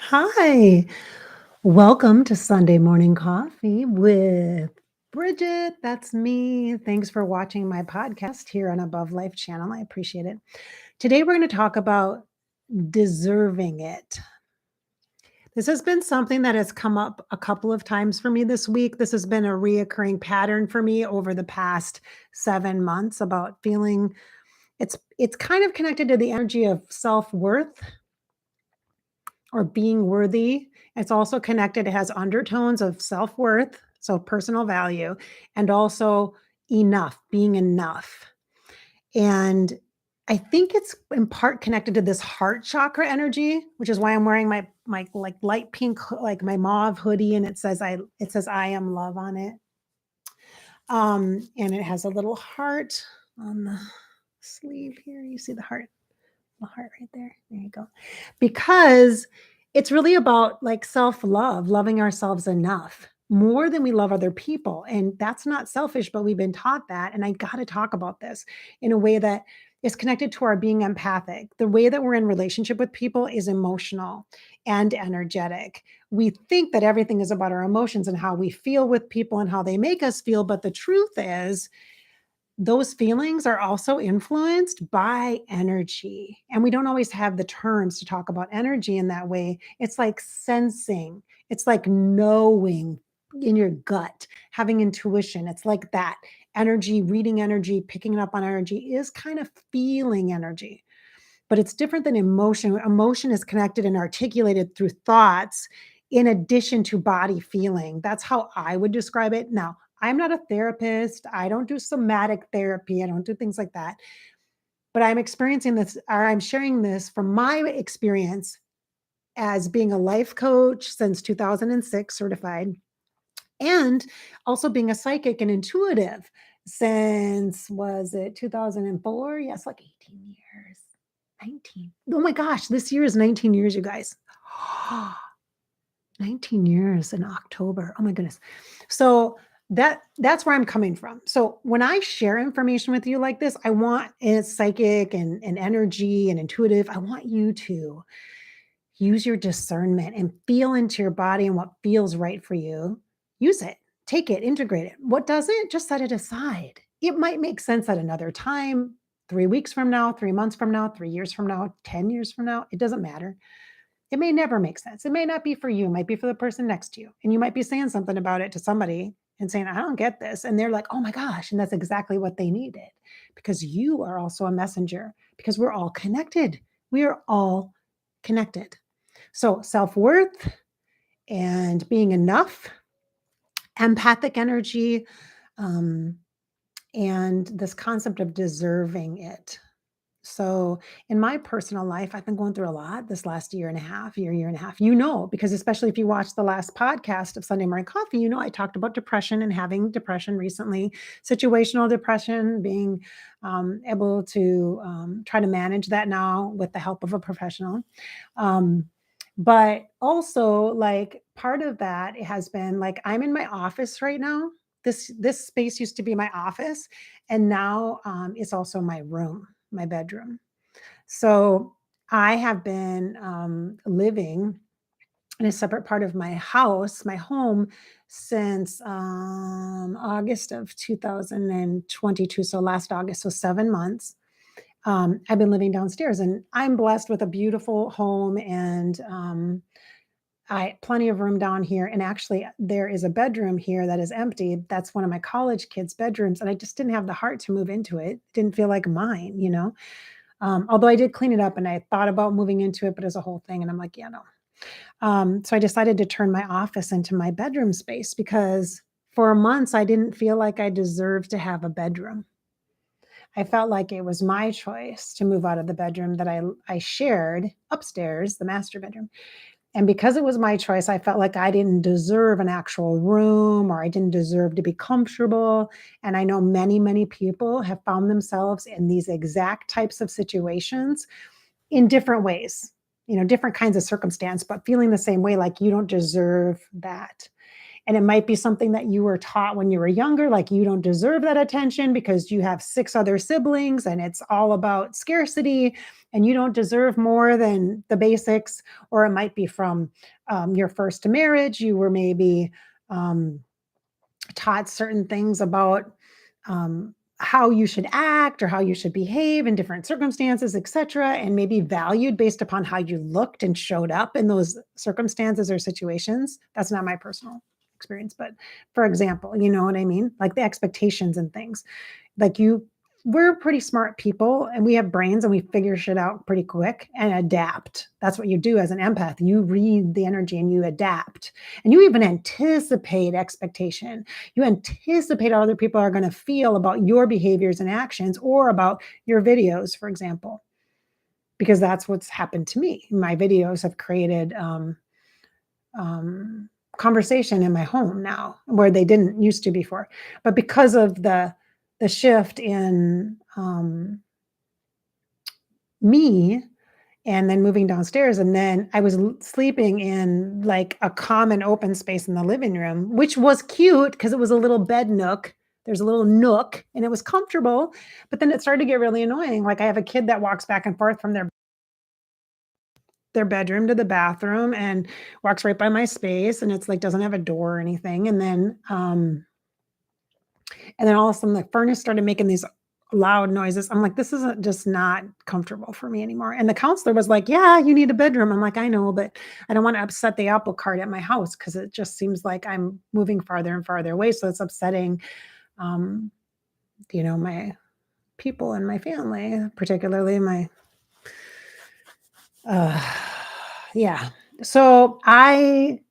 Hi, welcome to Sunday Morning Coffee with Bridgette. That's me. Thanks for watching my podcast here on Above Life channel. I appreciate it. Today, we're going to talk about deserving it. This has been something that has come up a couple of times for me this week. This has been a reoccurring pattern for me over the past 7 months about feeling it's kind of connected to the energy of self-worth or being worthy. It's also connected, it has undertones of self worth, so personal value, and also enough, being enough. And I think it's in part connected to this heart chakra energy, which is why I'm wearing my like light pink like my mauve hoodie, and it says I am love on it. And it has a little heart on the sleeve here. You see the heart right there. There you go. Because it's really about like self-love, loving ourselves enough more than we love other people. And that's not selfish, but we've been taught that. And I got to talk about this in a way that is connected to our being empathic. The way that we're in relationship with people is emotional and energetic. We think that everything is about our emotions and how we feel with people and how they make us feel. But the truth is, those feelings are also influenced by energy. And we don't always have the terms to talk about energy in that way. It's like sensing, it's like knowing in your gut, having intuition. It's like that energy, reading energy, picking up on energy is kind of feeling energy, but it's different than emotion. Emotion is connected and articulated through thoughts in addition to body feeling. That's how I would describe it. Now, I'm not a therapist. I don't do somatic therapy. I don't do things like that. But I'm experiencing this, or I'm sharing this from my experience as being a life coach since 2006, certified, and also being a psychic and intuitive since, was it 2004? Yes, like 18 years. 19. Oh my gosh, this year is 19 years, you guys. 19 years in October. Oh my goodness. So that's where I'm coming from. So when I share information with you like this, I want, and it's psychic and energy and intuitive, I want you to use your discernment and feel into your body and what feels right for you. Use it, take it, integrate it. What doesn't, just set it aside. It might make sense at another time, 3 weeks from now, 3 months from now, 3 years from now, 10 years from now. It doesn't matter. It may never make sense. It may not be for you. It might be for the person next to you. And you might be saying something about it to somebody and saying, I don't get this. And they're like, oh my gosh. And that's exactly what they needed, because you are also a messenger, because we're all connected. We are all connected. So self worth and being enough, empathic energy, um, and this concept of deserving it. So in my personal life, I've been going through a lot this last year and a half, year and a half, because especially if you watch the last podcast of Sunday Morning Coffee, I talked about depression and having depression recently, situational depression, being able to try to manage that now with the help of a professional. Um, but also, like, part of that has been like, I'm in my office right now. This space used to be my office, and now it's also my room, my bedroom. So I have been living in a separate part of my house, my home, since August of 2022. So last August, so 7 months. I've been living downstairs, and I'm blessed with a beautiful home, and I plenty of room down here. And actually, there is a bedroom here that is empty. That's one of my college kids' bedrooms, and I just didn't have the heart to move into it. It didn't feel like mine. Although I did clean it up and I thought about moving into it, but as a whole thing, and I'm like, yeah, no. So I decided to turn my office into my bedroom space, because for months I didn't feel like I deserved to have a bedroom. I felt like it was my choice to move out of the bedroom that I shared upstairs, the master bedroom. And because it was my choice, I felt like I didn't deserve an actual room, or I didn't deserve to be comfortable. And I know many, many people have found themselves in these exact types of situations in different ways, different kinds of circumstance, but feeling the same way, like you don't deserve that. And it might be something that you were taught when you were younger, like you don't deserve that attention because you have 6 other siblings and it's all about scarcity and you don't deserve more than the basics. Or it might be from your first marriage. You were maybe taught certain things about how you should act or how you should behave in different circumstances, etc., and maybe valued based upon how you looked and showed up in those circumstances or situations. That's not my personal experience, but for example, you know what I mean? Like the expectations and things. Like we're pretty smart people and we have brains and we figure shit out pretty quick and adapt. That's what you do as an empath. You read the energy and you adapt. And you even anticipate expectation. You anticipate how other people are going to feel about your behaviors and actions or about your videos, for example, because that's what's happened to me. My videos have created conversation in my home now where they didn't used to before. But because of the shift in me and then moving downstairs, and then I was sleeping in like a common open space in the living room, which was cute because it was a little bed nook. There's a little nook and it was comfortable, but then it started to get really annoying. Like I have a kid that walks back and forth from their bedroom to the bathroom and walks right by my space, and it's like doesn't have a door or anything. And then all of a sudden the furnace started making these loud noises. I'm like, this isn't just not comfortable for me anymore. And the counselor was like, yeah, you need a bedroom. I'm like, I know, but I don't want to upset the apple cart at my house because it just seems like I'm moving farther and farther away. So it's upsetting, my people and my family, particularly my, yeah. So I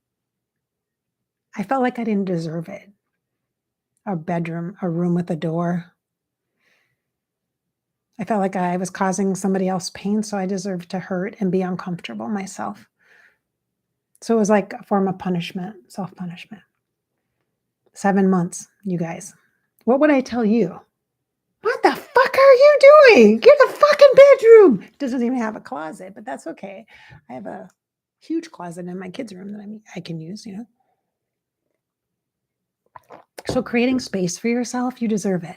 felt like I didn't deserve it. A bedroom, a room with a door. I felt like I was causing somebody else pain, so I deserved to hurt and be uncomfortable myself. So it was like a form of punishment, self-punishment. 7 months, you guys. What would I tell you? What the fuck are you doing? Get a fucking bedroom. It doesn't even have a closet, but that's okay. I have a huge closet in my kids' room that I can use, So creating space for yourself, you deserve it.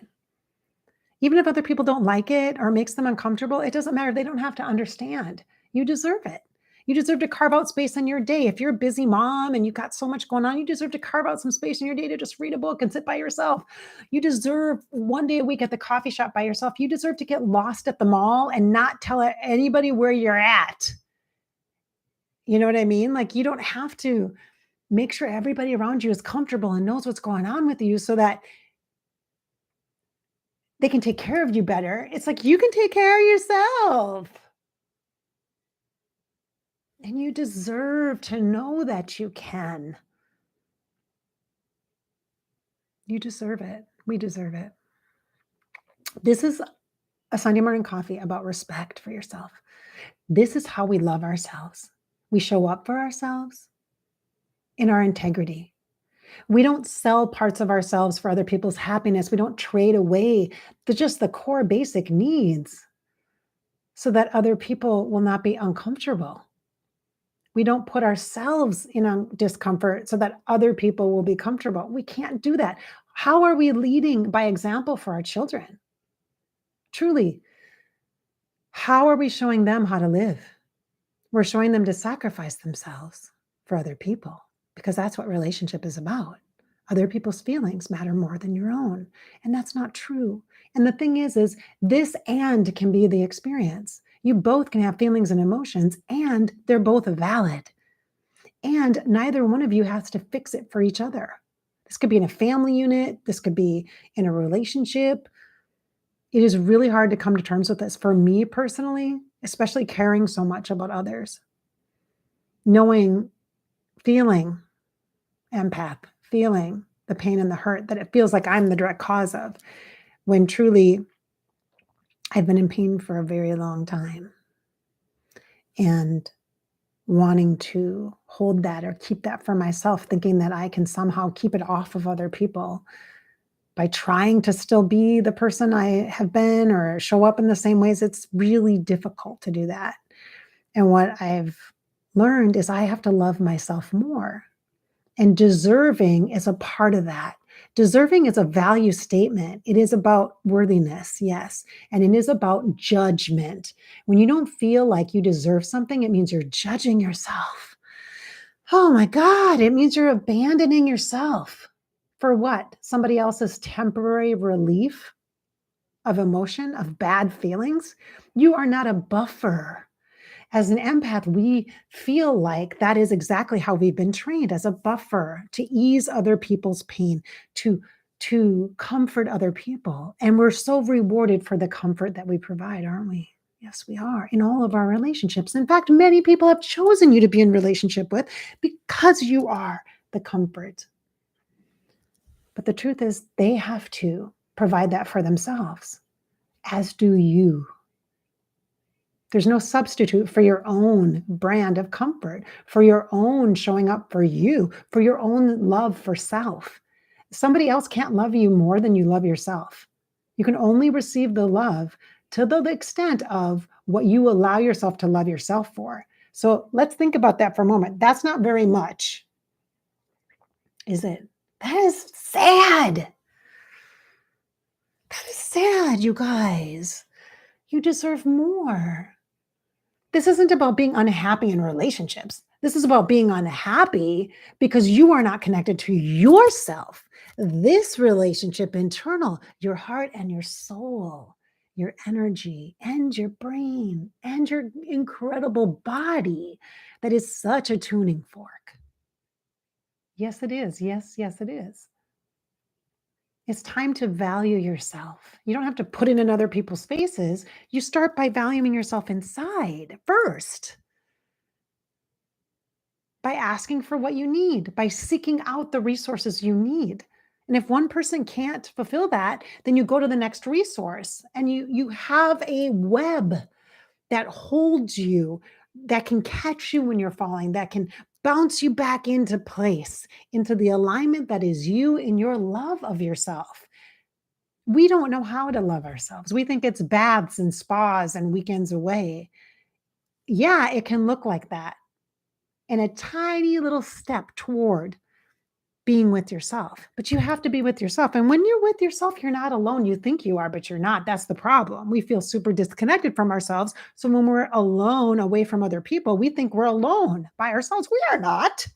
Even if other people don't like it or makes them uncomfortable, it doesn't matter. They don't have to understand. You deserve it. You deserve to carve out space in your day. If you're a busy mom and you've got so much going on, you deserve to carve out some space in your day to just read a book and sit by yourself. You deserve one day a week at the coffee shop by yourself. You deserve to get lost at the mall and not tell anybody where you're at. You know what I mean? Like you don't have to make sure everybody around you is comfortable and knows what's going on with you so that they can take care of you better. It's like you can take care of yourself. And you deserve to know that you can. You deserve it. We deserve it. This is a Sunday morning coffee about respect for yourself. This is how we love ourselves. We show up for ourselves in our integrity. We don't sell parts of ourselves for other people's happiness. We don't trade away just the core basic needs so that other people will not be uncomfortable. We don't put ourselves in discomfort so that other people will be comfortable. We can't do that. How are we leading by example for our children? Truly, how are we showing them how to live? We're showing them to sacrifice themselves for other people because that's what relationship is about. Other people's feelings matter more than your own. And that's not true. And the thing is this and can be the experience. You both can have feelings and emotions, and they're both valid. And neither one of you has to fix it for each other. This could be in a family unit. This could be in a relationship. It is really hard to come to terms with this for me personally, especially caring so much about others. Knowing, feeling, empath, feeling the pain and the hurt that it feels like I'm the direct cause of, when truly I've been in pain for a very long time. And wanting to hold that or keep that for myself, thinking that I can somehow keep it off of other people by trying to still be the person I have been or show up in the same ways. It's really difficult to do that. And what I've learned is I have to love myself more. And deserving is a part of that. Deserving is a value statement. It is about worthiness, yes. And it is about judgment. When you don't feel like you deserve something, it means you're judging yourself. Oh my God, it means you're abandoning yourself. For what? Somebody else's temporary relief of emotion, of bad feelings? You are not a buffer. As an empath, we feel like that is exactly how we've been trained, as a buffer to ease other people's pain, to comfort other people. And we're so rewarded for the comfort that we provide, aren't we? Yes, we are in all of our relationships. In fact, many people have chosen you to be in relationship with because you are the comfort. But the truth is, they have to provide that for themselves, as do you. There's no substitute for your own brand of comfort, for your own showing up for you, for your own love for self. Somebody else can't love you more than you love yourself. You can only receive the love to the extent of what you allow yourself to love yourself for. So let's think about that for a moment. That's not very much, is it? That is sad. That is sad, you guys. You deserve more. This isn't about being unhappy in relationships. This is about being unhappy because you are not connected to yourself. This relationship, internal, your heart and your soul, your energy and your brain and your incredible body, that is such a tuning fork. Yes, it is. Yes, yes, it is. It's time to value yourself. You don't have to put it in other people's faces. You start by valuing yourself inside first, by asking for what you need, by seeking out the resources you need. And if one person can't fulfill that, then you go to the next resource and you have a web that holds you, that can catch you when you're falling, that can bounce you back into place, into the alignment that is you in your love of yourself. We don't know how to love ourselves. We think it's baths and spas and weekends away. Yeah, it can look like that. And a tiny little step toward being with yourself. But you have to be with yourself. And when you're with yourself, you're not alone. You think you are, but you're not. That's the problem. We feel super disconnected from ourselves. So when we're alone, away from other people, we think we're alone by ourselves. We are not.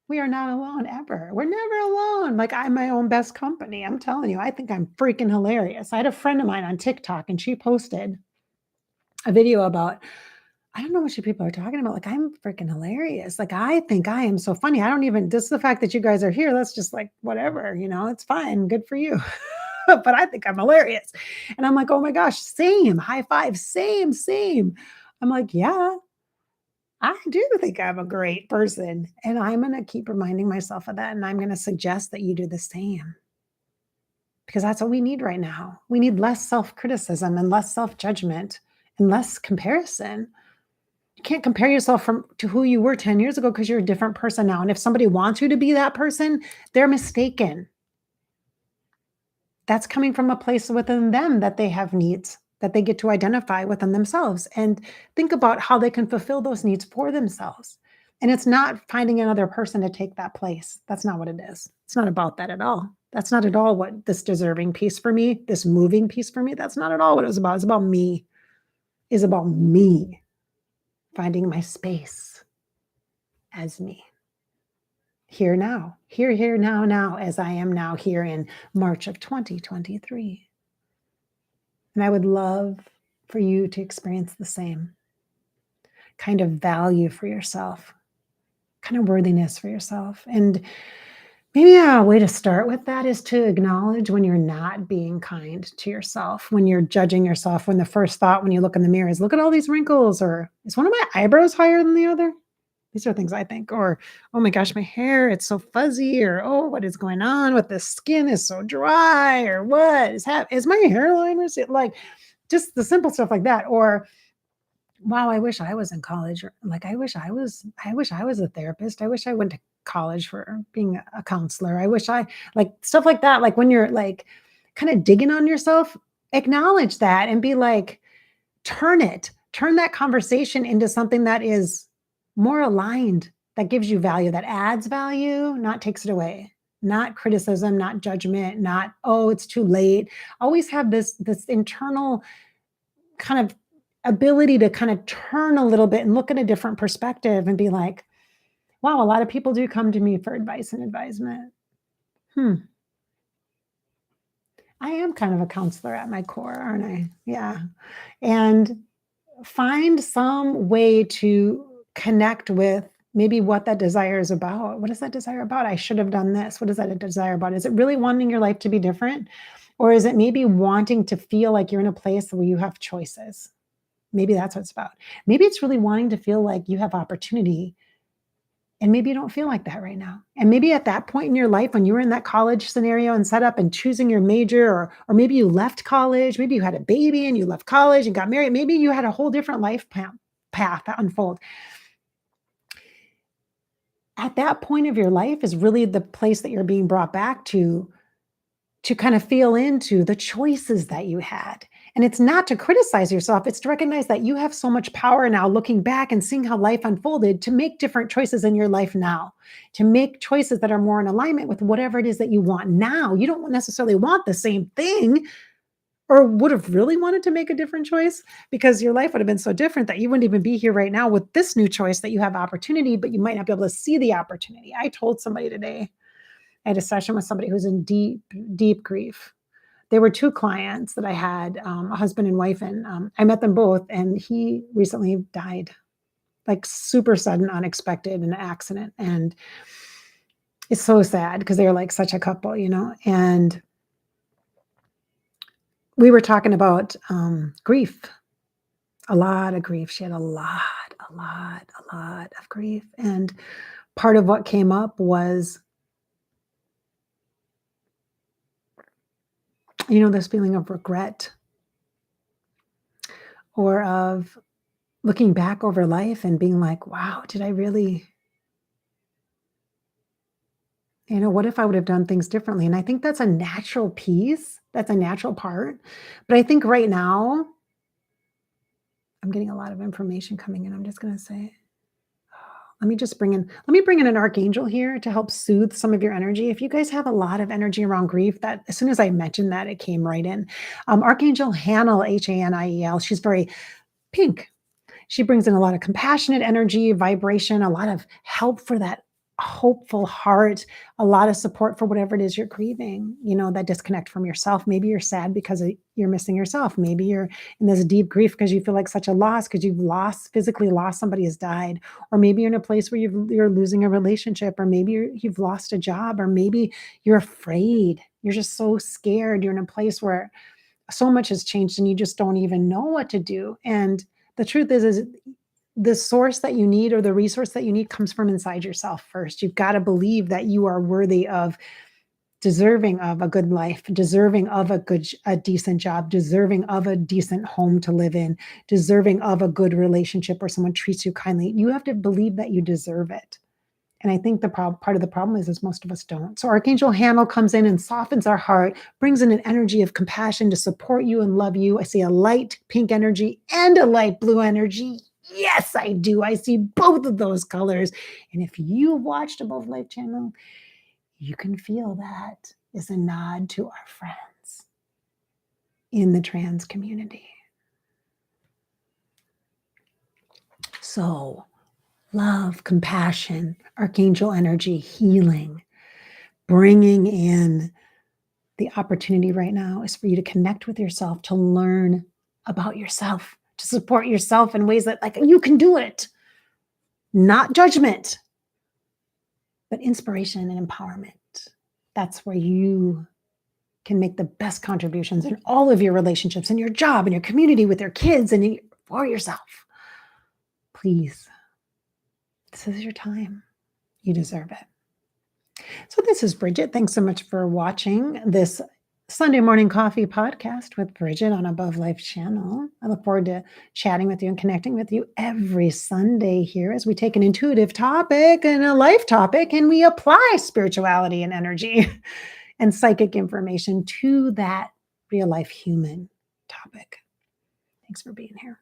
We are not alone ever. We're never alone. Like, I'm my own best company. I'm telling you, I think I'm freaking hilarious. I had a friend of mine on TikTok and she posted a video about, I don't know what you people are talking about. Like, I'm freaking hilarious. Like, I think I am so funny. I don't even, just the fact that you guys are here, that's just like, whatever, it's fine. Good for you. But I think I'm hilarious. And I'm like, oh my gosh, same. High five. Same, same. I'm like, yeah, I do think I'm a great person. And I'm going to keep reminding myself of that. And I'm going to suggest that you do the same. Because that's what we need right now. We need less self-criticism and less self-judgment and less comparison. You can't compare yourself to who you were 10 years ago because you're a different person now. And if somebody wants you to be that person, they're mistaken. That's coming from a place within them that they have needs that they get to identify within themselves and think about how they can fulfill those needs for themselves. And it's not finding another person to take that place. That's not what it is. It's not about that at all. That's not at all what this deserving piece for me, this moving piece for me, that's not at all what it was about. It's about me. It's about me finding my space as me. Here now, here, now, as I am now here in March of 2023. And I would love for you to experience the same kind of value for yourself, kind of worthiness for yourself. And maybe a way to start with that is to acknowledge when you're not being kind to yourself, when you're judging yourself, when the first thought when you look in the mirror is, look at all these wrinkles, or is one of my eyebrows higher than the other? These are things I think. Or, oh my gosh, my hair, it's so fuzzy. Or, oh, what is going on with the skin is so dry. Or what is my hairline? Like, just the simple stuff like that. Or, wow, I wish I was in college. Or like, I wish I was a therapist. I wish I went to college for being a counselor. I wish like stuff like that. Like when you're like kind of digging on yourself, acknowledge that and be like, turn that conversation into something that is more aligned, that gives you value, that adds value, not takes it away. Not criticism, not judgment, not, oh, it's too late. Always have this internal kind of ability to kind of turn a little bit and look at a different perspective and be like, wow, a lot of people do come to me for advice and advisement. I am kind of a counselor at my core, aren't I? Yeah. And find some way to connect with maybe what that desire is about. What is that desire about? I should have done this. What is that a desire about? Is it really wanting your life to be different? Or is it maybe wanting to feel like you're in a place where you have choices? Maybe that's what it's about. Maybe it's really wanting to feel like you have opportunity. And maybe you don't feel like that right now. And maybe at that point in your life, when you were in that college scenario and set up and choosing your major, or maybe you left college, maybe you had a baby and you left college and got married, maybe you had a whole different life path unfold. At that point of your life is really the place that you're being brought back to kind of feel into the choices that you had. And it's not to criticize yourself, it's to recognize that you have so much power now looking back and seeing how life unfolded to make different choices in your life now, to make choices that are more in alignment with whatever it is that you want now. You don't necessarily want the same thing or would have really wanted to make a different choice because your life would have been so different that you wouldn't even be here right now with this new choice that you have opportunity, but you might not be able to see the opportunity. I told somebody today, I had a session with somebody who's in deep, deep grief. There were two clients that I had, a husband and wife, and I met them both, and he recently died, like super sudden, unexpected, in an accident. And it's so sad because they were like such a couple, and we were talking about grief, a lot of grief. She had a lot of grief. And part of what came up was, this feeling of regret or of looking back over life and being like, wow, did I really, what if I would have done things differently? And I think that's a natural piece. That's a natural part. But I think right now, I'm getting a lot of information coming in. I'm just going to say, let me bring in an archangel here to help soothe some of your energy. If you guys have a lot of energy around grief, that as soon as I mentioned that, it came right in. Archangel Haniel, Haniel, she's very pink. She brings in a lot of compassionate energy, vibration, a lot of help for that hopeful heart, a lot of support for whatever it is you're grieving, that disconnect from yourself. Maybe you're sad because you're missing yourself. Maybe you're in this deep grief because you feel like such a loss because you've physically lost, somebody has died. Or maybe you're in a place where you're losing a relationship, or maybe you've lost a job, or maybe you're afraid. You're just so scared. You're in a place where so much has changed and you just don't even know what to do. And the truth is the source that you need or the resource that you need comes from inside yourself first. You've got to believe that you are worthy of, deserving of a good life, deserving of a decent job, deserving of a decent home to live in, deserving of a good relationship where someone treats you kindly. You have to believe that you deserve it. And I think the part of the problem is most of us don't. So Archangel Haniel comes in and softens our heart, brings in an energy of compassion to support you and love you. I see a light pink energy and a light blue energy. Yes, I do. I see both of those colors. And if you watched Above Life channel, you can feel that is a nod to our friends in the trans community. So love, compassion, archangel energy, healing, bringing in the opportunity right now is for you to connect with yourself, to learn about yourself, to support yourself in ways that you can do it. Not judgment, but inspiration and empowerment. That's where you can make the best contributions in all of your relationships, in your job, in your community, with your kids, and for yourself. Please, this is your time. You deserve it. So this is Bridgette. Thanks so much for watching this Sunday Morning Coffee podcast with Bridgette on Above Life channel. I look forward to chatting with you and connecting with you every Sunday here as we take an intuitive topic and a life topic and we apply spirituality and energy and psychic information to that real life human topic. Thanks for being here.